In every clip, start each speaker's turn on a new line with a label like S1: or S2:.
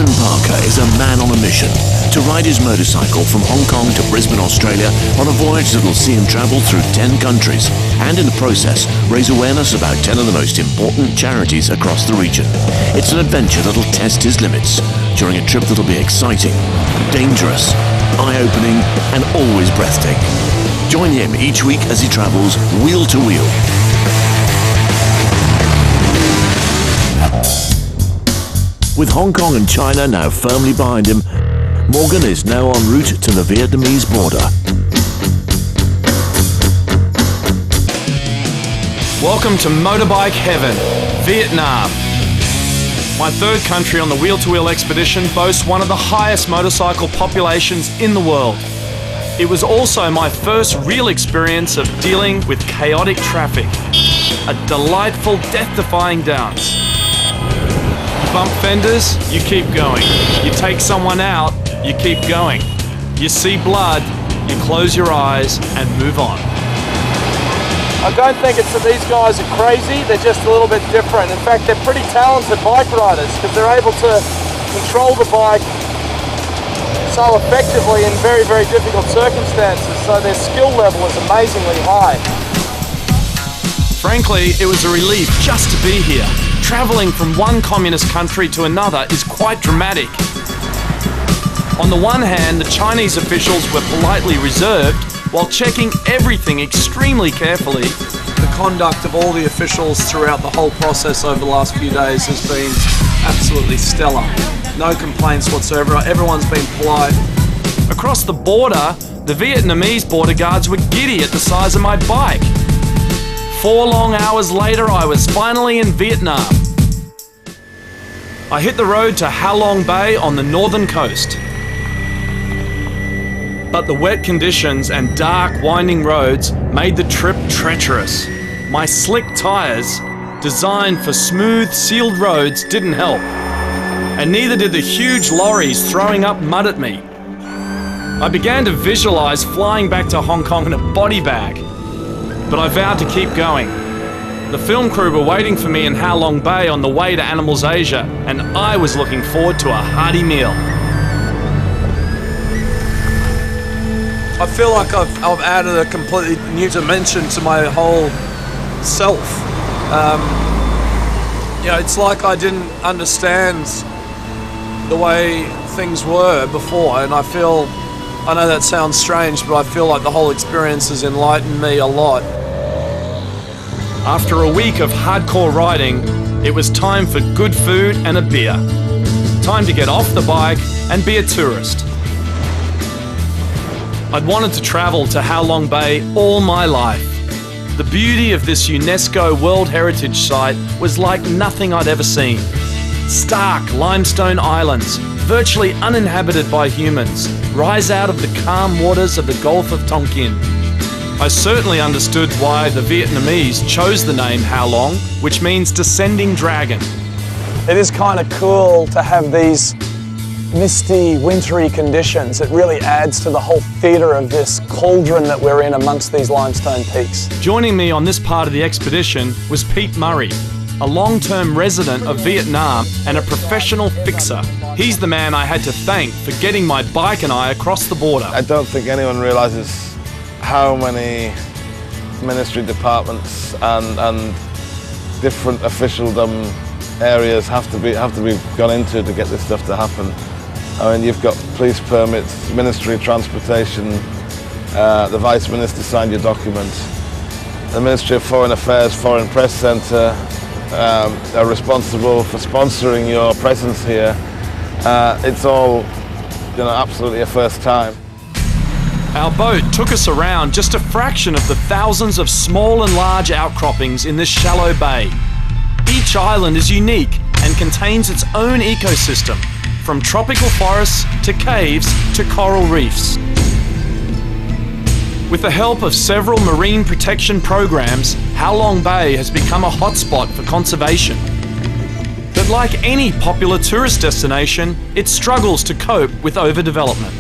S1: Stephen Parker is a man on a mission to ride his motorcycle from Hong Kong to Brisbane, Australia on a voyage that will see him travel through 10 countries and in the process raise awareness about 10 of the most important charities across the region. It's an adventure that'll test his limits during a trip that'll be exciting, dangerous, eye-opening and always breathtaking. Join him each week as he travels wheel to wheel. With Hong Kong and China now firmly behind him, Morgan is now en route to the Vietnamese border.
S2: Welcome to Motorbike Heaven, Vietnam. My third country on the wheel-to-wheel expedition boasts one of the highest motorcycle populations in the world. It was also my first real experience of dealing with chaotic traffic. A delightful, death-defying dance. You bump fenders, you keep going. You take someone out, you keep going. You see blood, you close your eyes and move on.
S3: I don't think it's that these guys are crazy, they're just a little bit different. In fact, they're pretty talented bike riders because they're able to control the bike so effectively in very, very difficult circumstances. So their skill level is amazingly high.
S2: Frankly, it was a relief just to be here. Travelling from one communist country to another is quite dramatic. On the one hand, the Chinese officials were politely reserved while checking everything extremely carefully. The conduct of all the officials throughout the whole process over the last few days has been absolutely stellar. No complaints whatsoever, everyone's been polite. Across the border, the Vietnamese border guards were giddy at the size of my bike. 4 long hours later, I was finally in Vietnam. I hit the road to Ha Long Bay on the northern coast. But the wet conditions and dark, winding roads made the trip treacherous. My slick tyres, designed for smooth, sealed roads, didn't help. And neither did the huge lorries throwing up mud at me. I began to visualise flying back to Hong Kong in a body bag. But I vowed to keep going. The film crew were waiting for me in Ha Long Bay on the way to Animals Asia, and I was looking forward to a hearty meal. I feel like I've added a completely new dimension to my whole self. It's like I didn't understand the way things were before, and I know that sounds strange, but I feel like the whole experience has enlightened me a lot. After a week of hardcore riding, it was time for good food and a beer. Time to get off the bike and be a tourist. I'd wanted to travel to Ha Long Bay all my life. The beauty of this UNESCO World Heritage Site was like nothing I'd ever seen. Stark limestone islands, virtually uninhabited by humans, rise out of the calm waters of the Gulf of Tonkin. I certainly understood why the Vietnamese chose the name Ha Long, which means descending dragon.
S3: It is kind of cool to have these misty, wintry conditions. It really adds to the whole theatre of this cauldron that we're in amongst these limestone peaks.
S2: Joining me on this part of the expedition was Pete Murray, a long-term resident of Vietnam and a professional fixer. He's the man I had to thank for getting my bike and I across the border.
S4: I don't think anyone realises how many ministry departments and different officialdom areas have to be gone into to get this stuff to happen. I mean, you've got police permits, Ministry of Transportation, the Vice Minister signed your documents, the Ministry of Foreign Affairs, Foreign Press Centre are responsible for sponsoring your presence here. It's all, absolutely a first time.
S2: Our boat took us around just a fraction of the thousands of small and large outcroppings in this shallow bay. Each island is unique and contains its own ecosystem, from tropical forests to caves to coral reefs. With the help of several marine protection programs, Ha Long Bay has become a hotspot for conservation. But like any popular tourist destination, it struggles to cope with overdevelopment.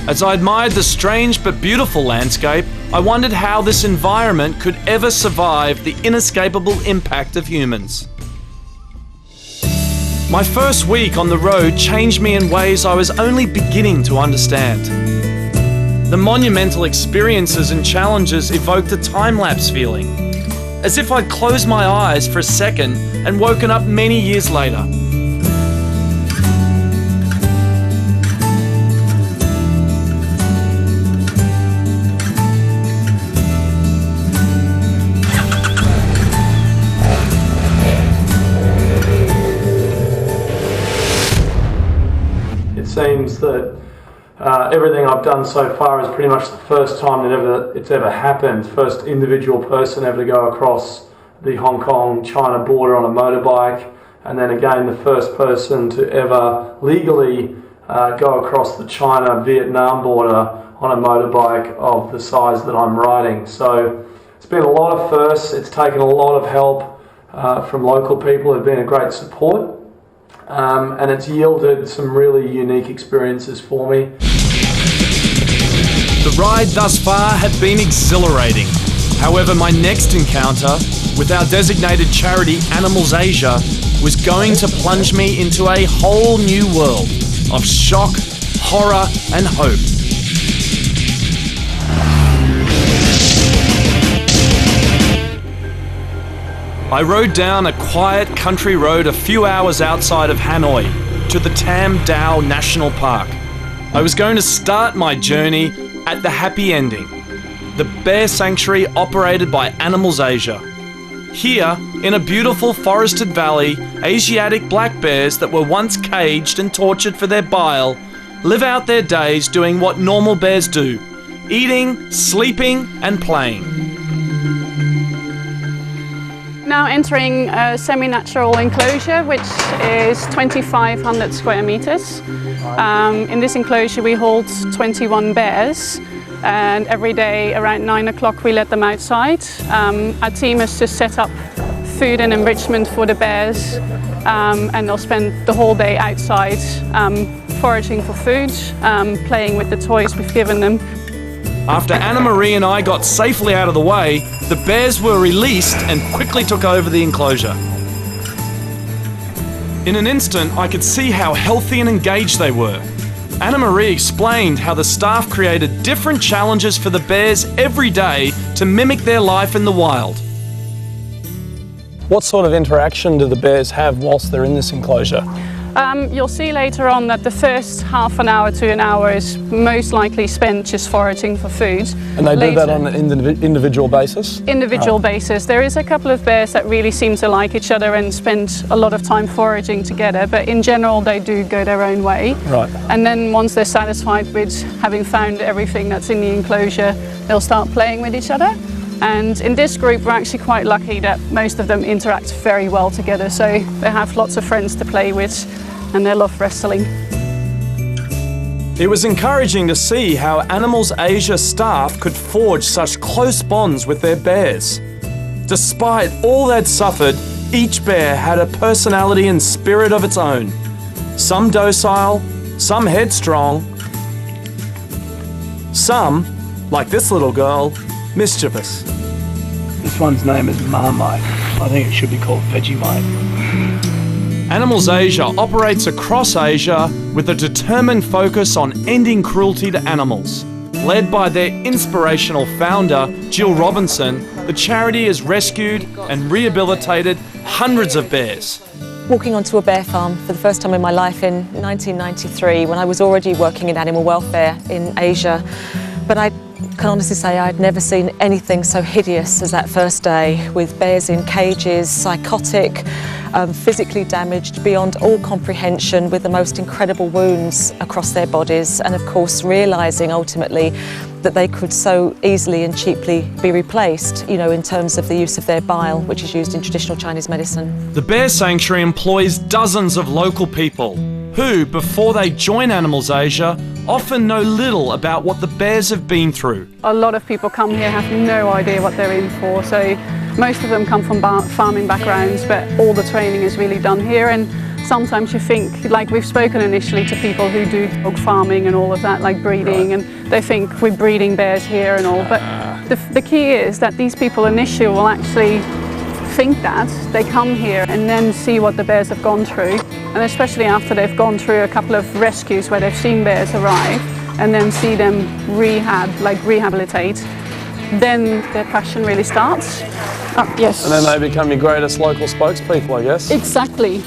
S2: As I admired the strange but beautiful landscape, I wondered how this environment could ever survive the inescapable impact of humans. My first week on the road changed me in ways I was only beginning to understand. The monumental experiences and challenges evoked a time-lapse feeling, as if I'd closed my eyes for a second and woken up many years later.
S3: It seems that everything I've done so far is pretty much the first time that it's ever happened. First individual person ever to go across the Hong Kong-China border on a motorbike, and then again the first person to ever legally go across the China-Vietnam border on a motorbike of the size that I'm riding. So it's been a lot of firsts. It's taken a lot of help from local people who've been a great support. And it's yielded some really unique experiences for me.
S2: The ride thus far had been exhilarating. However, my next encounter with our designated charity Animals Asia was going to plunge me into a whole new world of shock, horror, and hope. I rode down a quiet country road a few hours outside of Hanoi to the Tam Dao National Park. I was going to start my journey at the happy ending, the bear sanctuary operated by Animals Asia. Here, in a beautiful forested valley, Asiatic black bears that were once caged and tortured for their bile live out their days doing what normal bears do: eating, sleeping, and playing.
S5: Now entering a semi-natural enclosure, which is 2,500 square meters. In this enclosure we hold 21 bears, and every day around 9 o'clock we let them outside. Our team has just set up food and enrichment for the bears, and they'll spend the whole day outside foraging for food, playing with the toys we've given them.
S2: After Anna Marie and I got safely out of the way, the bears were released and quickly took over the enclosure. In an instant, I could see how healthy and engaged they were. Anna Marie explained how the staff created different challenges for the bears every day to mimic their life in the wild.
S6: What sort of interaction do the bears have whilst they're in this enclosure?
S5: You'll see later on that the first half an hour to an hour is most likely spent just foraging for food.
S6: And they do that on an individual basis?
S5: Individual basis. There is a couple of bears that really seem to like each other and spend a lot of time foraging together, but in general they do go their own way.
S6: Right.
S5: And then once they're satisfied with having found everything that's in the enclosure, they'll start playing with each other. And in this group we're actually quite lucky that most of them interact very well together, so they have lots of friends to play with and they love wrestling.
S2: It was encouraging to see how Animals Asia staff could forge such close bonds with their bears. Despite all they'd suffered, each bear had a personality and spirit of its own. Some docile, some headstrong, some, like this little girl, mischievous.
S6: This one's name is Marmite. I think it should be called Vegemite.
S2: Animals Asia operates across Asia with a determined focus on ending cruelty to animals. Led by their inspirational founder, Jill Robinson, the charity has rescued and rehabilitated hundreds of bears.
S7: Walking onto a bear farm for the first time in my life in 1993, when I was already working in animal welfare in Asia, but I can honestly say I'd never seen anything so hideous as that first day, with bears in cages, psychotic, physically damaged beyond all comprehension, with the most incredible wounds across their bodies, and of course realising ultimately that they could so easily and cheaply be replaced, you know, in terms of the use of their bile, which is used in traditional Chinese medicine.
S2: The Bear Sanctuary employs dozens of local people who, before they join Animals Asia, often know little about what the bears have been through.
S5: A lot of people come here have no idea what they're in for, so most of them come from farming backgrounds, but all the training is really done here. And sometimes you think, like we've spoken initially to people who do dog farming and all of that, like breeding, and they think we're breeding bears here and all, but the key is that these people initially will actually think that, they come here and then see what the bears have gone through. And especially after they've gone through a couple of rescues where they've seen bears arrive and then see them rehabilitate, then their passion really starts. Yes.
S2: And then they become your greatest local spokespeople, I guess.
S5: Exactly.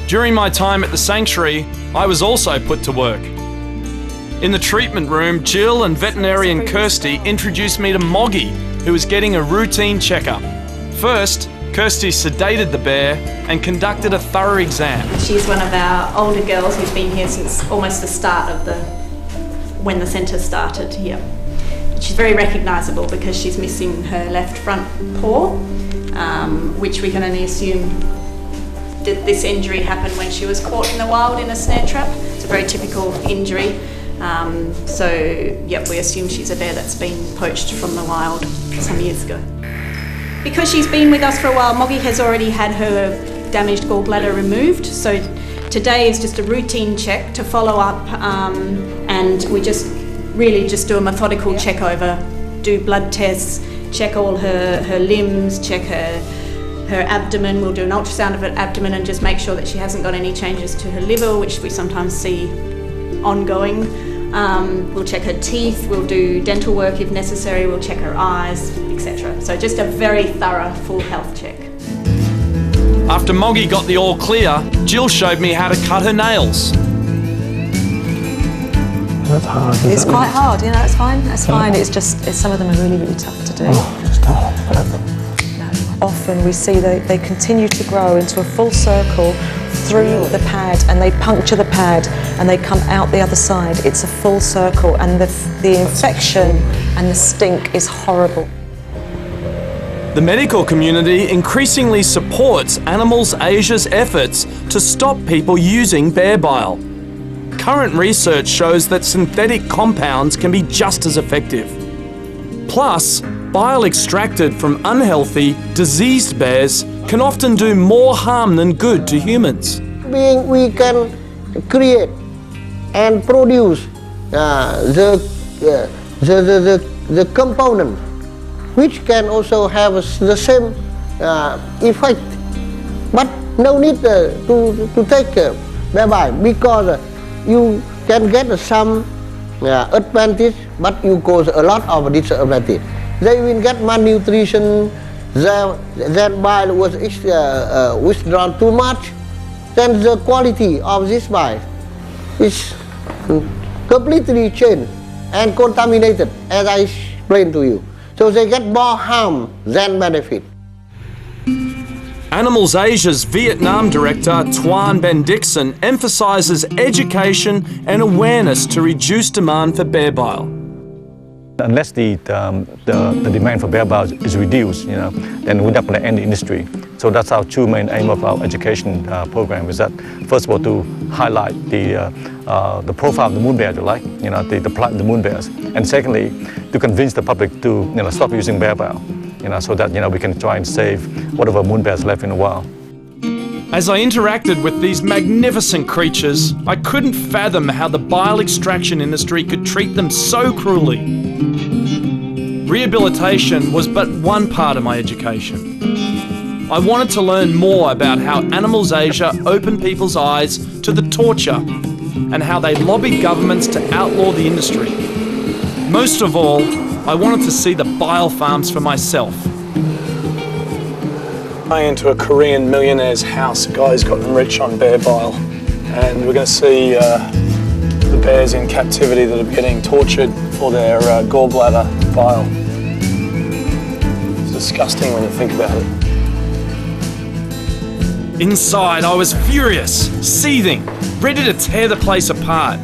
S2: During my time at the sanctuary, I was also put to work. In the treatment room, Jill and veterinarian Kirsty introduced me to Moggy, who was getting a routine checkup. First, Kirsty sedated the bear and conducted a thorough exam.
S8: She's one of our older girls who's been here since almost the start of when the centre started here. She's very recognisable because she's missing her left front paw, which we can only assume that this injury happened when she was caught in the wild in a snare trap. It's a very typical injury. So, yep, we assume she's a bear that's been poached from the wild some years ago. Because she's been with us for a while, Moggy has already had her damaged gallbladder removed. So today is just a routine check to follow up, and we just do a methodical check over, do blood tests, check all her limbs, check her abdomen. We'll do an ultrasound of her abdomen and just make sure that she hasn't got any changes to her liver, which we sometimes see ongoing. We'll check her teeth, we'll do dental work if necessary, we'll check her eyes, etc. So just a very thorough full health check.
S2: After Moggy got the all clear, Jill showed me how to cut her nails.
S6: That's hard.
S7: It's quite hard, you know, it's fine, that's fine. It's just, some of them are really, really tough to do. Often we see they continue to grow into a full circle through the pad, and they puncture the pad and they come out the other side. It's a full circle, and the infection and the stink is horrible.
S2: The medical community increasingly supports Animals Asia's efforts to stop people using bear bile. Current research shows that synthetic compounds can be just as effective. Plus, bile extracted from unhealthy, diseased bears can often do more harm than good to humans.
S9: We can create and produce the component which can also have the same effect, but no need to take bear bile, because you can get some advantage, but you cause a lot of disadvantage. They will get malnutrition, their bile was withdrawn too much, then the quality of this bile is completely changed and contaminated, as I explained to you. So they get more harm than benefit.
S2: Animals Asia's Vietnam director, Tuan Ben Dixon, emphasises education and awareness to reduce demand for bear bile.
S10: Unless the demand for bear bile is reduced, then we're not going to end the industry. So that's our two main aim of our education program, is that first of all to highlight the profile of the moon bear, the plight of the moon bears, and secondly to convince the public to stop using bear bile, so that we can try and save whatever moon bears left in the wild.
S2: As I interacted with these magnificent creatures, I couldn't fathom how the bile extraction industry could treat them so cruelly. Rehabilitation was but one part of my education. I wanted to learn more about how Animals Asia opened people's eyes to the torture and how they lobbied governments to outlaw the industry. Most of all, I wanted to see the bile farms for myself. Into a Korean millionaire's house. A guy's gotten rich on bear bile, and we're going to see the bears in captivity that are getting tortured for their gallbladder bile. It's disgusting when you think about it. Inside, I was furious, seething, ready to tear the place apart.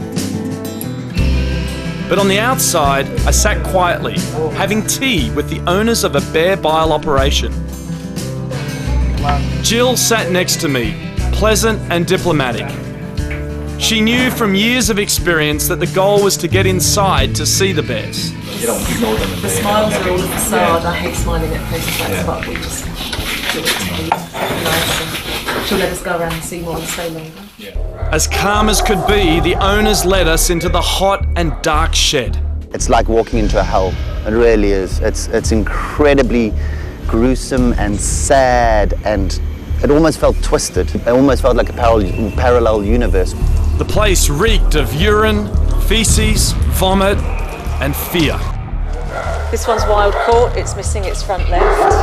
S2: But on the outside, I sat quietly, having tea with the owners of a bear bile operation. Jill sat next to me, pleasant and diplomatic. She knew from years of experience that the goal was to get inside to see the bears.
S7: The smiles are all a facade. I hate smiling at places like that, but we just do it to be nice, and she'll let us go around and see more and stay longer.
S2: As calm as could be, the owners led us into the hot and dark shed.
S11: It's like walking into a hell. It really is. It's incredibly gruesome and sad, and it almost felt twisted. It almost felt like a parallel universe.
S2: The place reeked of urine, feces, vomit, and fear.
S7: This one's wild caught, it's missing its front left.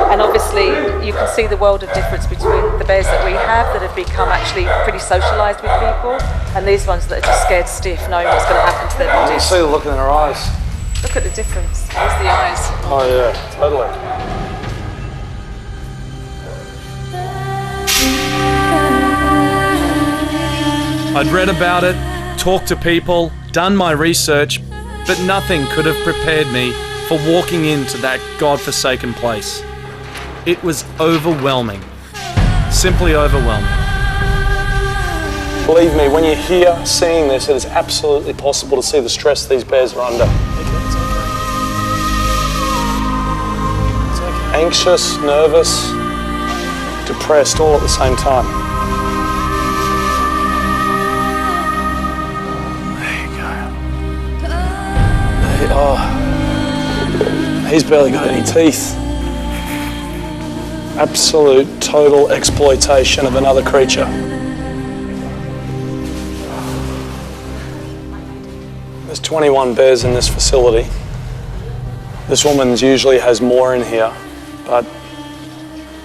S7: And obviously you can see the world of difference between the bears that we have that have become actually pretty socialised with people, and these ones that are just scared stiff, knowing what's going to happen to their bodies.
S3: You see the look in their eyes.
S7: Look at the difference. There's the eyes.
S3: Oh yeah, totally.
S2: I'd read about it, talked to people, done my research, but nothing could have prepared me for walking into that godforsaken place. It was overwhelming. Simply overwhelming.
S3: Believe me, when you're here seeing this, it is absolutely possible to see the stress these bears are under. Anxious, nervous, depressed, all at the same time. He's barely got any teeth. Absolute, total exploitation of another creature. There's 21 bears in this facility. This woman usually has more in here, but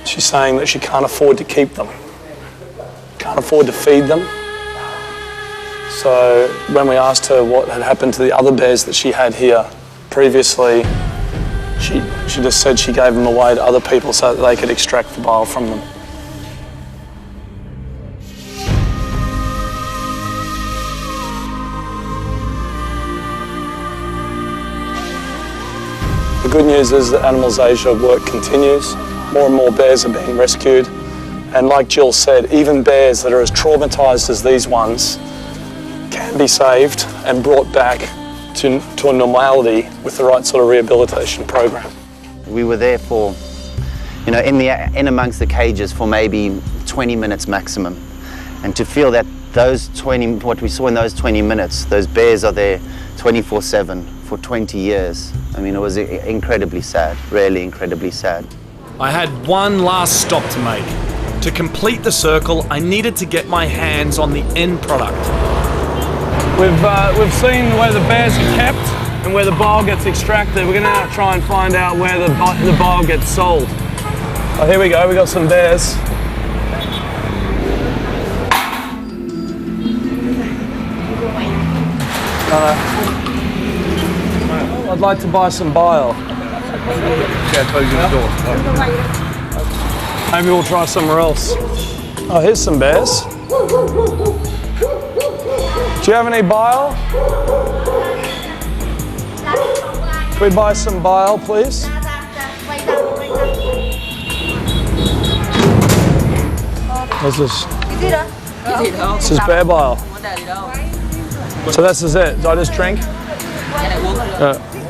S3: she's saying that she can't afford to keep them. Can't afford to feed them. So when we asked her what had happened to the other bears that she had here previously, she just said she gave them away to other people so that they could extract the bile from them. The good news is that Animals Asia work continues. More and more bears are being rescued. And like Jill said, even bears that are as traumatised as these ones can be saved and brought back to a normality with the right sort of rehabilitation program.
S11: We were there for, in amongst the cages for maybe 20 minutes maximum. And to feel that what we saw in those 20 minutes, those bears are there 24/7 for 20 years. I mean, it was incredibly sad, really incredibly sad.
S2: I had one last stop to make. To complete the circle, I needed to get my hands on the end product.
S3: We've seen where the bears are kept and where the bile gets extracted. We're going to now try and find out where the bile gets sold. Oh, here we go. We got some bears. I'd like to buy some bile. Maybe we'll try somewhere else. Oh, here's some bears. Do you have any bile? Can we buy some bile, please? What's this? This is bear bile. So this is it. Do I just drink?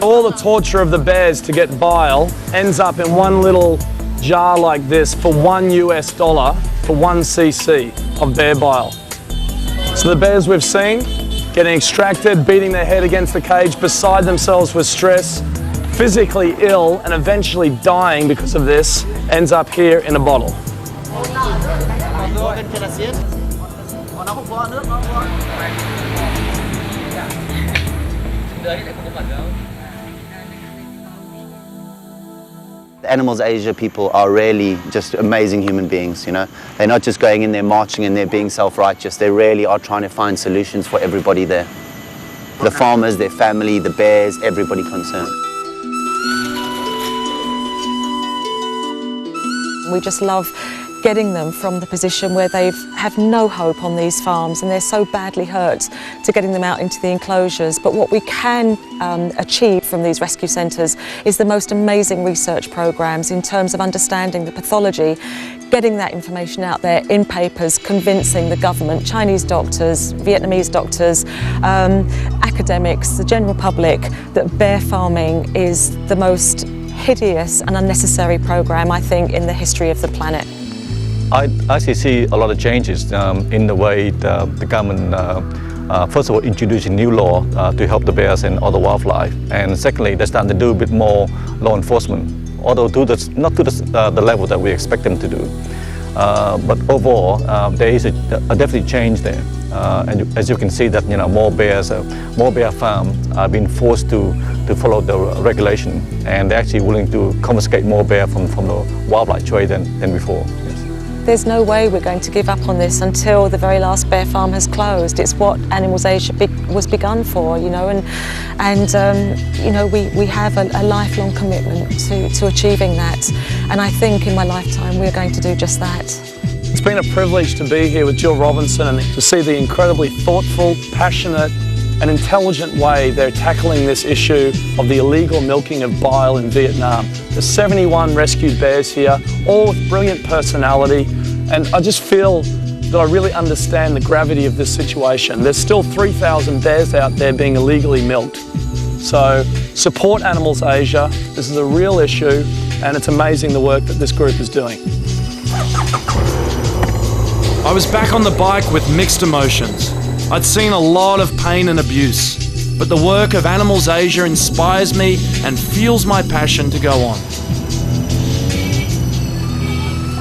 S3: All the torture of the bears to get bile ends up in one little jar like this for $1 for 1 cc of bear bile. So the bears we've seen getting extracted, beating their head against the cage, beside themselves with stress, physically ill and eventually dying because of this, ends up here in a bottle.
S11: The Animals Asia people are really just amazing human beings, They're not just going in there marching and they're being self-righteous. They really are trying to find solutions for everybody there. The farmers, their family, the bears, everybody concerned.
S7: We just love getting them from the position where they have no hope on these farms and they're so badly hurt, to getting them out into the enclosures. But what we can achieve from these rescue centres is the most amazing research programmes in terms of understanding the pathology, getting that information out there in papers, convincing the government, Chinese doctors, Vietnamese doctors, academics, the general public, that bear farming is the most hideous and unnecessary programme, I think, in the history of the planet.
S10: I actually see a lot of changes in the way the government first of all, introducing new law to help the bears and other wildlife. And secondly, they're starting to do a bit more law enforcement, although not to the level that we expect them to do. But overall, there is a definitely change there. And as you can see that, more bear farms are being forced to follow the regulation, and they're actually willing to confiscate more bear from the wildlife trade than before.
S7: There's no way we're going to give up on this until the very last bear farm has closed. It's what Animals Asia was begun for, and we have a lifelong commitment to achieving that. And I think in my lifetime we're going to do just that.
S2: It's been a privilege to be here with Jill Robinson and to see the incredibly thoughtful, passionate and intelligent way they're tackling this issue of the illegal milking of bile in Vietnam. There's 71 rescued bears here, all with brilliant personality, and I just feel that I really understand the gravity of this situation. There's still 3,000 bears out there being illegally milked. So support Animals Asia. This is a real issue, and it's amazing the work that this group is doing. I was back on the bike with mixed emotions. I'd seen a lot of pain and abuse, but the work of Animals Asia inspires me and fuels my passion to go on.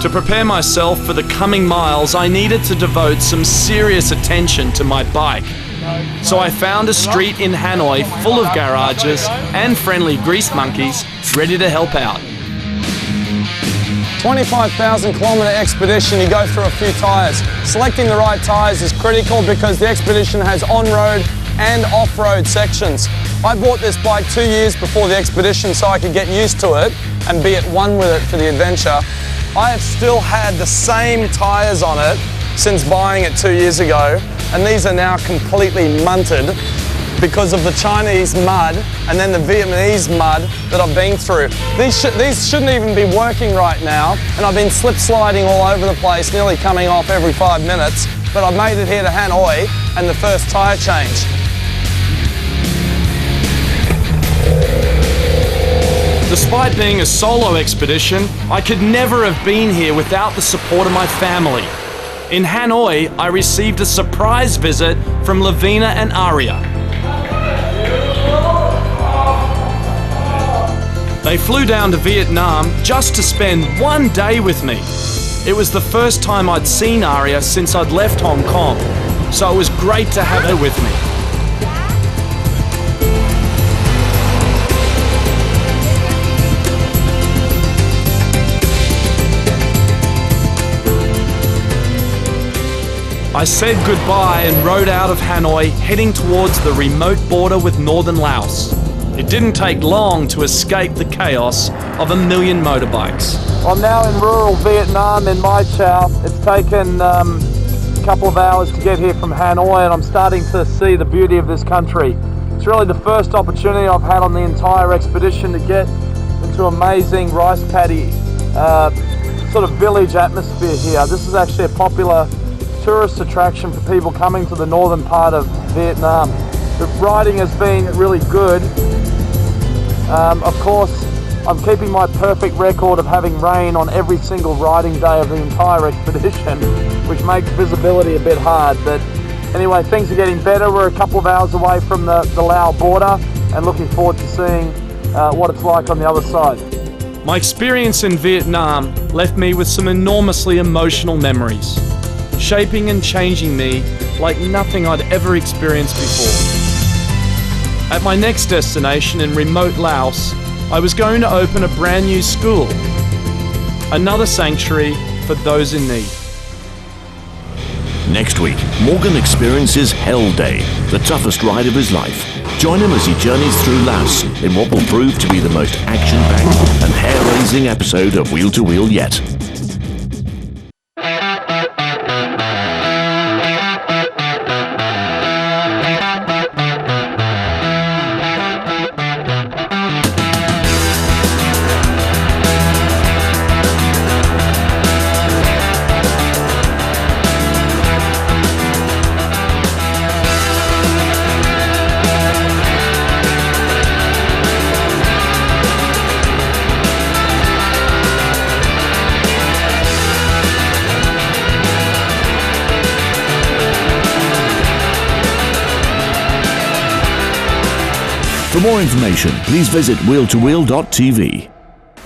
S2: To prepare myself for the coming miles, I needed to devote some serious attention to my bike. So I found a street in Hanoi full of garages and friendly grease monkeys ready to help out.
S3: 25,000 kilometre expedition, you go through a few tyres. Selecting the right tyres is critical because the expedition has on-road and off-road sections. I bought this bike 2 years before the expedition so I could get used to it and be at one with it for the adventure. I have still had the same tyres on it since buying it 2 years ago, and these are now completely munted because of the Chinese mud and then the Vietnamese mud that I've been through. These shouldn't even be working right now, and I've been slip sliding all over the place, nearly coming off every 5 minutes, but I've made it here to Hanoi and the first tyre change.
S2: Despite being a solo expedition, I could never have been here without the support of my family. In Hanoi, I received a surprise visit from Lavina and Aria. They flew down to Vietnam just to spend 1 day with me. It was the first time I'd seen Aria since I'd left Hong Kong, so it was great to have her with me. I said goodbye and rode out of Hanoi, heading towards the remote border with northern Laos. It didn't take long to escape the chaos of a million motorbikes.
S3: I'm now in rural Vietnam in Mai Chau. It's taken a couple of hours to get here from Hanoi, and I'm starting to see the beauty of this country. It's really the first opportunity I've had on the entire expedition to get into amazing rice paddy sort of village atmosphere here. This is actually a popular tourist attraction for people coming to the northern part of Vietnam. The riding has been really good. Of course, I'm keeping my perfect record of having rain on every single riding day of the entire expedition, which makes visibility a bit hard. But anyway, things are getting better. We're a couple of hours away from the Laos border and looking forward to seeing what it's like on the other side.
S2: My experience in Vietnam left me with some enormously emotional memories, shaping and changing me like nothing I'd ever experienced before. At my next destination in remote Laos, I was going to open a brand new school, another sanctuary for those in need.
S1: Next week, Morgan experiences Hell Day, the toughest ride of his life. Join him as he journeys through Laos in what will prove to be the most action-packed and hair-raising episode of Wheel to Wheel yet. For more information, please visit wheel2wheel.tv.